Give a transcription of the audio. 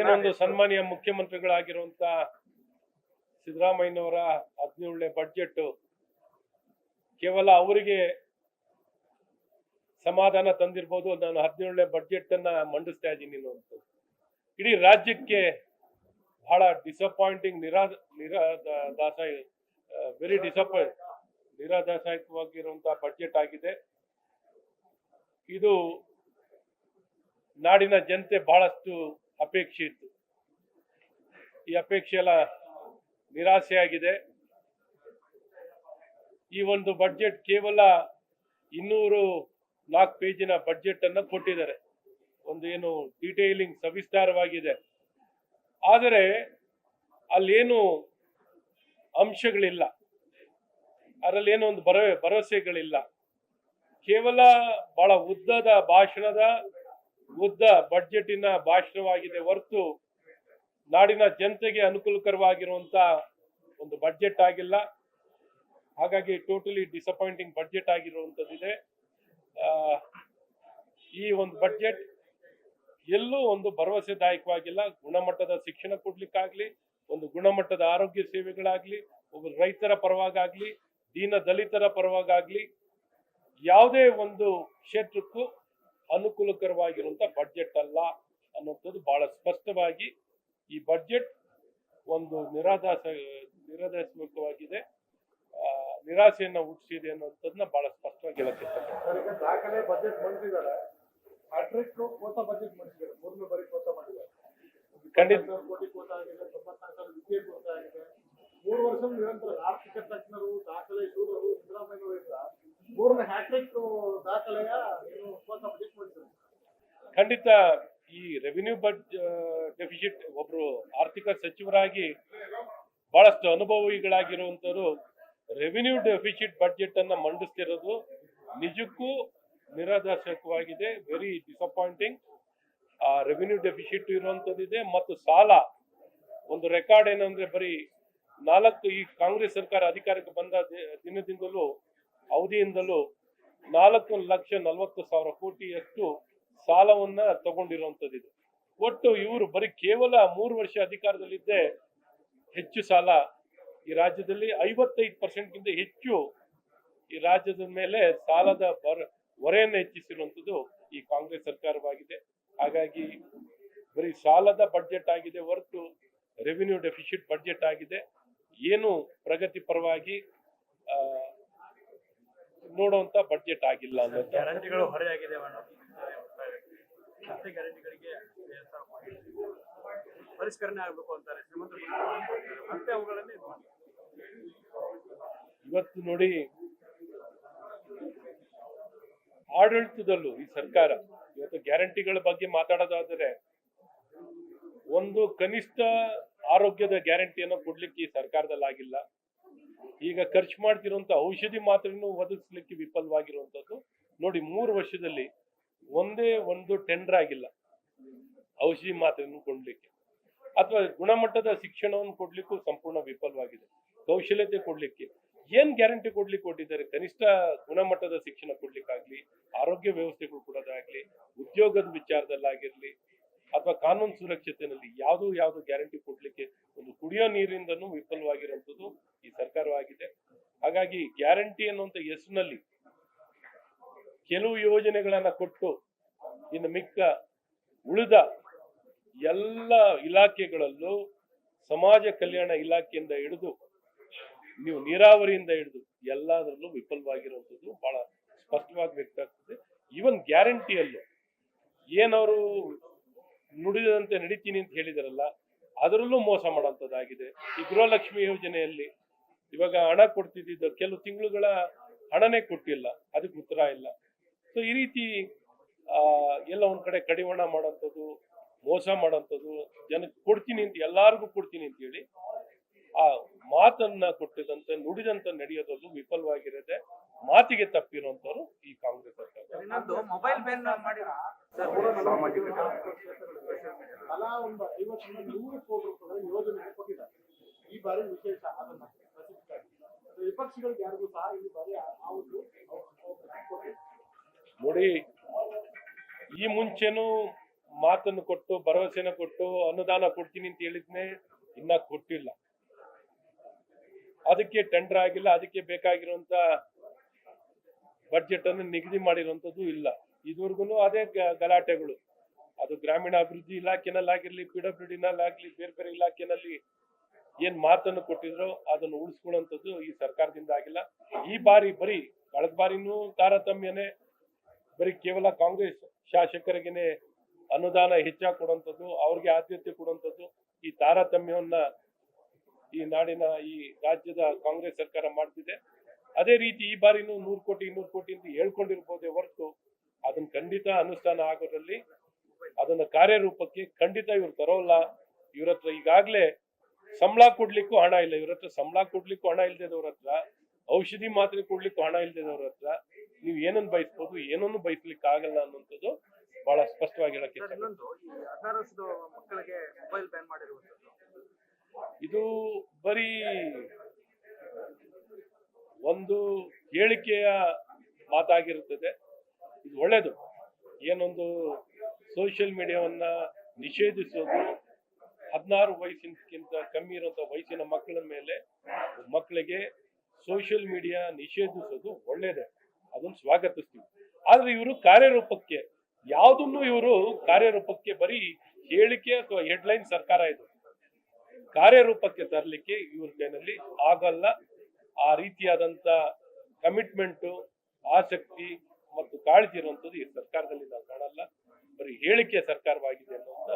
ಏನೊಂದು ಸನ್ಮಾನ್ಯ ಮುಖ್ಯಮಂತ್ರಿಗಳಾಗಿರುವಂತ ಸಿದ್ದರಾಮಯ್ಯನವರ 17ನೇ ಬಡ್ಜೆಟ್ ಕೇವಲ ಅವರಿಗೆ ಸಮಾಧಾನ ತಂದಿರಬಹುದು. ನಾನು 17ನೇ ಬಡ್ಜೆಟ್ ಅನ್ನ ಮಂಡಿಸ್ತಾ ಇದ್ದೀನಿ ಅಂತ ಇಡೀ ರಾಜ್ಯಕ್ಕೆ ಬಹಳ ಡಿಸಪಾಯಿಂಟಿಂಗ್ ನಿರಾದಾಯಕವಾಗಿರುವಂತಹ ಬಡ್ಜೆಟ್ ಆಗಿದೆ. ಇದು ನಾಡಿನ ಜನತೆ ಬಹಳಷ್ಟು ಅಪೇಕ್ಷೆ ಇತ್ತು. ಈ ಅಪೇಕ್ಷೆ ಎಲ್ಲ ನಿರಾಸೆಯಾಗಿದೆ. ಈ ಒಂದು ಬಡ್ಜೆಟ್ ಕೇವಲ 204 ಪೇಜಿನ ಬಡ್ಜೆಟ್ ಅನ್ನ ಕೊಟ್ಟಿದ್ದಾರೆ. ಒಂದು ಏನು ಡೀಟೇಲಿಂಗ್ ಸವಿಸ್ತಾರವಾಗಿದೆ, ಆದರೆ ಅಲ್ಲೇನು ಅಂಶಗಳಿಲ್ಲ, ಅದರಲ್ಲಿ ಏನೋ ಒಂದು ಭರವಸೆಗಳಿಲ್ಲ. ಕೇವಲ ಬಹಳ ಉದ್ದ ಬಡ್ಜೆಟಿನ ಭಾಷಣವಾಗಿದೆ ಹೊರತು ನಾಡಿನ ಜನತೆಗೆ ಅನುಕೂಲಕರವಾಗಿರುವಂತ ಒಂದು ಬಡ್ಜೆಟ್ ಆಗಿಲ್ಲ. ಹಾಗಾಗಿ ಟೋಟಲಿ ಡಿಸಪಾಯಿಂಟಿಂಗ್ ಬಡ್ಜೆಟ್ ಆಗಿರುವಂತದ್ದಿದೆ. ಈ ಒಂದು ಬಡ್ಜೆಟ್ ಎಲ್ಲೂ ಒಂದು ಭರವಸೆದಾಯಕವಾಗಿಲ್ಲ. ಗುಣಮಟ್ಟದ ಶಿಕ್ಷಣ ಕೊಡ್ಲಿಕ್ಕಾಗ್ಲಿ, ಒಂದು ಗುಣಮಟ್ಟದ ಆರೋಗ್ಯ ಸೇವೆಗಳಾಗ್ಲಿ, ಒಬ್ಬ ರೈತರ ಪರವಾಗಲಿ, ದೀನ ದಲಿತರ ಪರವಾಗಲಿ, ಯಾವುದೇ ಒಂದು ಕ್ಷೇತ್ರಕ್ಕೂ ಅನುಕೂಲಕರವಾಗಿರುವಂತ ಬಡ್ಜೆಟ್ ಅಲ್ಲ ಅನ್ನುವಂಥದ್ದು ಬಹಳ ಸ್ಪಷ್ಟವಾಗಿ ಈ ಬಡ್ಜೆಟ್ ಒಂದು ನಿರಾದಾಯಕವಾಗಿದೆ, ನಿರಾಸೆಯನ್ನ ಹುಟ್ಟಿಸಿದೆ ಅನ್ನುವಂಥದ್ದನ್ನ ಬಹಳ ಸ್ಪಷ್ಟವಾಗಿ ಹೇಳಕ್ಕೆ ಇಷ್ಟಪಡ್ತೀನಿ. ದಾಖಲೆ ಬಜೆಟ್ ಮಂಡಿಸಿದ್ದಾರೆ, ಹೊಸ ಬಜೆಟ್ ಮಂಡಿಸಿದ್ದಾರೆ, 3 ಬಾರಿ ಕೋಟ ಮಾಡಿದ್ದಾರೆ. ಖಂಡಿತ ಕೋಟಿ ಕೋಟ ಆಗಿದೆ, 94,000 ವಿದ್ಯೆ ಕೋಟ ಆಗಿದೆ. 3 ವರ್ಷ ನಿರಂತರ ಆರ್ಥಿಕ ತಜ್ಞರು, ದಾಖಲೆ ಶೂರರು ಸಿದ್ದರಾಮಯ್ಯನವರಿಂದ 3ನೇ ಹ್ಯಾಟ್ರಿಕ್ ದಾಖಲೆಯ ಹೊಸ ಬಜೆಟ್ ಮಂಡಿಸಿದ್ದಾರೆ. ಖಂಡಿತ ಈ ರೆವಿನ್ಯೂ ಡೆಫಿಸಿಟ್ ಒಬ್ರು ಆರ್ಥಿಕ ಸಚಿವರಾಗಿ ಬಹಳಷ್ಟು ಅನುಭವಿಗಳಾಗಿರುವಂತರು ರೆವಿನ್ಯೂ ಡೆಫಿಸಿಟ್ ಬಡ್ಜೆಟ್ ಅನ್ನ ಮಂಡಿಸ್ತಿರೋದು ನಿಜಕ್ಕೂ ನಿರಾದಾಯಕವಾಗಿದೆ. Very disappointing. ರೆವಿನ್ಯೂ ಡೆಫಿಸಿಟ್ ಇರುವಂತದ್ದಿದೆ ಮತ್ತು ಸಾಲ ಒಂದು ರೆಕಾರ್ಡ್ ಏನಂದ್ರೆ ಬರೀ 4 ಈ ಕಾಂಗ್ರೆಸ್ ಸರ್ಕಾರ ಅಧಿಕಾರಕ್ಕೆ ಬಂದ ದಿನದಿಂದಲೂ ಅವಧಿಯಿಂದಲೂ 4,40,000 ಕೋಟಿಯಷ್ಟು ಸಾಲವನ್ನ ತಗೊಂಡಿರುವಂತದ್ದಿದೆ. ಒಟ್ಟು ಇವರು ಬರೀ ಕೇವಲ 3 ವರ್ಷ ಅಧಿಕಾರದಲ್ಲಿದ್ದೇ ಹೆಚ್ಚು ಸಾಲ ಈ ರಾಜ್ಯದಲ್ಲಿ 55% ಹೆಚ್ಚು ಈ ರಾಜ್ಯದ ಮೇಲೆ ಸಾಲದ ಹೊರೆಯನ್ನು ಹೆಚ್ಚಿಸಿರುವಂತದ್ದು ಈ ಕಾಂಗ್ರೆಸ್ ಸರ್ಕಾರವಾಗಿದೆ. ಹಾಗಾಗಿ ಬರೀ ಸಾಲದ ಬಡ್ಜೆಟ್ ಆಗಿದೆ ಹೊರತು ರೆವಿನ್ಯೂ ಡೆಫಿಸಿಟ್ ಬಡ್ಜೆಟ್ ಆಗಿದೆ. ಏನು ಪ್ರಗತಿ ಪರವಾಗಿ ನೋಡುವಂತ ಬಡ್ಜೆಟ್ ಆಗಿಲ್ಲ ಅನ್ನೋದು. ಗ್ಯಾರಂಟಿಗಳು ಹೊರೆಯಾಗಿದೆ. ಪರಿಷ್ಕರಣೆ ಆಗಬೇಕು ಅಂತಾರೆ ಮತ್ತೆ ಅವುಗಳಲ್ಲಿ ಇವತ್ತು ನೋಡಿ, ಆಡಳಿತದಲ್ಲೂ ಈ ಸರ್ಕಾರ ಇವತ್ತು ಗ್ಯಾರಂಟಿಗಳ ಬಗ್ಗೆ ಮಾತಾಡೋದಾದರೆ ಒಂದು ಕನಿಷ್ಠ ಆರೋಗ್ಯದ ಗ್ಯಾರಂಟಿಯನ್ನು ಕೊಡ್ಲಿಕ್ಕೆ ಈ ಸರ್ಕಾರದಲ್ಲಿ ಆಗಿಲ್ಲ. ಈಗ ಖರ್ಚು ಮಾಡ್ತಿರುವಂತ ಔಷಧಿ ಮಾತ್ರೆಯನ್ನು ಒದಗಿಸ್ಲಿಕ್ಕೆ ವಿಫಲವಾಗಿರುವಂತದ್ದು ನೋಡಿ. 3 ವರ್ಷದಲ್ಲಿ ಒಂದೇ ಒಂದು ಟೆಂಡರ್ ಆಗಿಲ್ಲ ಔಷಧಿ ಮಾತ್ರೆಯನ್ನು ಕೊಡ್ಲಿಕ್ಕೆ, ಅಥವಾ ಗುಣಮಟ್ಟದ ಶಿಕ್ಷಣವನ್ನು ಕೊಡ್ಲಿಕ್ಕೂ ಸಂಪೂರ್ಣ ವಿಫಲವಾಗಿದೆ. ಕೌಶಲ್ಯತೆ ಕೊಡ್ಲಿಕ್ಕೆ ಏನ್ ಗ್ಯಾರಂಟಿ ಕೊಟ್ಟಿದ್ದಾರೆ? ಕನಿಷ್ಠ ಗುಣಮಟ್ಟದ ಶಿಕ್ಷಣ ಕೊಡ್ಲಿಕ್ಕಾಗ್ಲಿ, ಆರೋಗ್ಯ ವ್ಯವಸ್ಥೆಗಳು ಕೊಡೋದಾಗ್ಲಿ, ಉದ್ಯೋಗದ ವಿಚಾರದಲ್ಲಾಗಿರ್ಲಿ, ಅಥವಾ ಕಾನೂನು ಸುರಕ್ಷತೆಯಲ್ಲಿ ಯಾವುದು ಗ್ಯಾರಂಟಿ ಕೊಡ್ಲಿಕ್ಕೆ, ಒಂದು ಕುಡಿಯೋ ನೀರಿಂದನೂ ವಿಫಲವಾಗಿರುವಂತದ್ದು ಈ ಸರ್ಕಾರವಾಗಿದೆ. ಹಾಗಾಗಿ ಗ್ಯಾರಂಟಿ ಅನ್ನುವಂತ ಹೆಸರಿನಲ್ಲಿ ಕೆಲವು ಯೋಜನೆಗಳನ್ನ ಕೊಟ್ಟು ಇನ್ನು ಮಿಕ್ಕ ಉಳಿದ ಎಲ್ಲ ಇಲಾಖೆಗಳಲ್ಲೂ ಸಮಾಜ ಕಲ್ಯಾಣ ಇಲಾಖೆಯಿಂದ ಹಿಡಿದು ನೀವು ನೀರಾವರಿಯಿಂದ ಹಿಡಿದು ಎಲ್ಲದರಲ್ಲೂ ವಿಫಲವಾಗಿರುವಂಥದ್ದು ಬಹಳ ಸ್ಪಷ್ಟವಾಗಿ ವ್ಯಕ್ತ ಆಗ್ತದೆ. ಈವನ್ ಗ್ಯಾರಂಟಿಯಲ್ಲೂ ಏನವರು ನುಡಿದಂತೆ ನಡೀತೀನಿ ಅಂತ ಹೇಳಿದಾರಲ್ಲ, ಅದರಲ್ಲೂ ಮೋಸ ಮಾಡೋಂಥದ್ದಾಗಿದೆ. ಈ ಗೃಹಲಕ್ಷ್ಮಿ ಯೋಜನೆಯಲ್ಲಿ ಇವಾಗ ಹಣ ಕೊಡ್ತಿದ್ದ ಕೆಲವು ತಿಂಗಳುಗಳ ಹಣನೇ ಕೊಟ್ಟಿಲ್ಲ, ಅದಕ್ಕೆ ಉತ್ತರ ಇಲ್ಲ. ಸೊ ಈ ರೀತಿ ಎಲ್ಲ ಒಂದ್ ಕಡೆ ಕಡಿವಾಣ ಮಾಡೋಂಥದ್ದು, ಮೋಸ ಮಾಡೋಂಥದ್ದು, ಜನಕ್ಕೆ ಕೊಡ್ತೀನಿ ಅಂತ ಎಲ್ಲಾರ್ಗು ಕೊಡ್ತೀನಿ ಅಂತ ಹೇಳಿ ಆ ಮಾತನ್ನ ಕೊಟ್ಟಿದಂತೆ ನುಡಿದಂತೆ ನಡೆಯೋದಲ್ಲೂ ವಿಫಲವಾಗಿರದೆ ಮಾತಿಗೆ ತಪ್ಪಿರುವಂತವ್ರು ಈ ಕಾಂಗ್ರೆಸ್ ಸರ್ಕಾರ. ಮೊಬೈಲ್ ಬ್ಯಾನ್ ಸಾಮಾಜಿಕ ಅಲಾ ಒಂದು 50-100 ಕೋಟಿ ರೂಪಾಯಿ ಯೋಜನೆ ಕೊಟ್ಟಿದ್ದಾರೆ. ಈ ಬಾರಿ ವಿಶೇಷ ಅದನ್ನ ವಿಪಕ್ಷಗಳಿಗೆ ಯಾರಿಗೂ ಸಹ ಈ ಬಾರಿ ನೋಡಿ, ಈ ಮುಂಚೆನೂ ಮಾತನ್ನು ಕೊಟ್ಟು ಭರವಸೆನ ಕೊಟ್ಟು ಅನುದಾನ ಕೊಡ್ತೀನಿ ಅಂತ ಹೇಳಿದ್ನೆ ಇನ್ನ ಕೊಟ್ಟಿಲ್ಲ. ಅದಕ್ಕೆ ಟೆಂಡರ್ ಆಗಿಲ್ಲ, ಅದಕ್ಕೆ ಬೇಕಾಗಿರುವಂತ ಬಡ್ಜೆಟ್ ಅನ್ನು ನಿಗದಿ ಮಾಡಿರುವಂತದ್ದು ಇಲ್ಲ. ಇದುವರೆಗೂ ಅದೇ ಗಲಾಟೆಗಳು. ಅದು ಗ್ರಾಮೀಣಾಭಿವೃದ್ಧಿ ಇಲಾಖೆನಲ್ಲಾಗಿರ್ಲಿ, PWD-ನಲ್ಲಾಗ್ಲಿ, ಬೇರೆ ಬೇರೆ ಇಲಾಖೆನಲ್ಲಿ ಏನ್ ಮಾತನ್ನು ಕೊಟ್ಟಿದ್ರು ಅದನ್ನು ಉಳಿಸ್ಕೊಳ್ಳುವಂಥದ್ದು ಈ ಸರ್ಕಾರದಿಂದ ಆಗಿಲ್ಲ. ಈ ಬಾರಿ ಬರೀ ಕಳೆದ ಬಾರಿನೂ ತಾರತಮ್ಯನೇ, ಬರೀ ಕೇವಲ ಕಾಂಗ್ರೆಸ್ ಶಾಸಕರಿಗೇನೆ ಅನುದಾನ ಹೆಚ್ಚಾಗಿ ಕೊಡುವಂಥದ್ದು, ಅವ್ರಿಗೆ ಆದ್ಯತೆ ಕೊಡುವಂಥದ್ದು, ಈ ತಾರತಮ್ಯವನ್ನ ಈ ನಾಡಿನ ಈ ರಾಜ್ಯದ ಕಾಂಗ್ರೆಸ್ ಸರ್ಕಾರ ಮಾಡ್ತಿದೆ. ಅದೇ ರೀತಿ ಈ ಬಾರಿನೂ 100 ಕೋಟಿ 200 ಕೋಟಿ ಅಂತ ಹೇಳ್ಕೊಂಡಿರ್ಬೋದೇ ಹೊರತು ಅದನ್ನ ಖಂಡಿತ ಅನುಷ್ಠಾನ ಆಗೋದ್ರಲ್ಲಿ, ಅದನ್ನ ಕಾರ್ಯರೂಪಕ್ಕೆ ಖಂಡಿತ ಇವ್ರು ತರೋಲ್ಲ. ಇವ್ರ ಹತ್ರ ಈಗಾಗ್ಲೇ ಸಂಬಳ ಕೊಡ್ಲಿಕ್ಕೂ ಹಣ ಇಲ್ಲ. ಇವ್ರ ಹತ್ರ ಸಂಬಳ ಕೊಡ್ಲಿಕ್ಕೂ ಹಣ ಇಲ್ದೇದವ್ರ ಹತ್ರ, ಔಷಧಿ ಮಾತ್ರೆ ಕೊಡ್ಲಿಕ್ಕೂ ಹಣ ಇಲ್ದೇದವ್ರ ಹತ್ರ ನೀವು ಏನನ್ನು ಬಯಸ್ಬೋದು, ಏನನ್ನು ಬಯಸ್ಲಿಕ್ಕೆ ಆಗಲ್ಲ ಅನ್ನುವಂಥದ್ದು ಬಹಳ ಸ್ಪಷ್ಟವಾಗಿ ಹೇಳಕ್ಕೆ ಇಷ್ಟ. ಇನ್ನೊಂದು, ಈ 16 ವರ್ಷದ ಮಕ್ಕಳಿಗೆ ಮೊಬೈಲ್ ಬ್ಯಾನ್ ಮಾಡಿರುವಂತದ್ದು, ಇದು ಬರೀ ಒಂದು ಹೇಳಿಕೆಯ ಮಾತಾಗಿರುತ್ತದೆ. ಇದು ಒಳ್ಳೇದು. ಏನೊಂದು ಸೋಷಿಯಲ್ ಮೀಡಿಯಾವನ್ನ ನಿಷೇಧಿಸೋದು, 16 ವಯಸ್ಸಿನಕ್ಕಿಂತ ಕಮ್ಮಿ ಇರುವಂತ ವಯಸ್ಸಿನ ಮಕ್ಕಳ ಮೇಲೆ ಮಕ್ಕಳಿಗೆ ಸೋಷಿಯಲ್ ಮೀಡಿಯಾ ನಿಷೇಧಿಸೋದು ಒಳ್ಳೇದೇ, ಅದನ್ನು ಸ್ವಾಗತಿಸ್ತೀವಿ. ಆದ್ರೆ ಇವರು ಕಾರ್ಯರೂಪಕ್ಕೆ ಯಾವುದನ್ನು ಇವರು ಕಾರ್ಯರೂಪಕ್ಕೆ ಬರೀ ಹೇಳಿಕೆ ಅಥವಾ ಹೆಡ್ಲೈನ್ ಸರ್ಕಾರ ಇದು ಕಾರ್ಯರೂಪಕ್ಕೆ ತರಲಿಕ್ಕೆ ಇವ್ರ ಕೈನಲ್ಲಿ ಆಗಲ್ಲ. ಆ ರೀತಿಯಾದಂತ ಕಮಿಟ್ಮೆಂಟು, ಆಸಕ್ತಿ ಮತ್ತು ಕಾಳಜಿ ಇರುವಂತದ್ದು ಈ ಸರ್ಕಾರದಲ್ಲಿ ನಾವು ಕಾಣಲ್ಲ. ಬರೀ ಹೇಳಿಕೆ ಸರ್ಕಾರವಾಗಿದೆ ಅನ್ನುವಂತ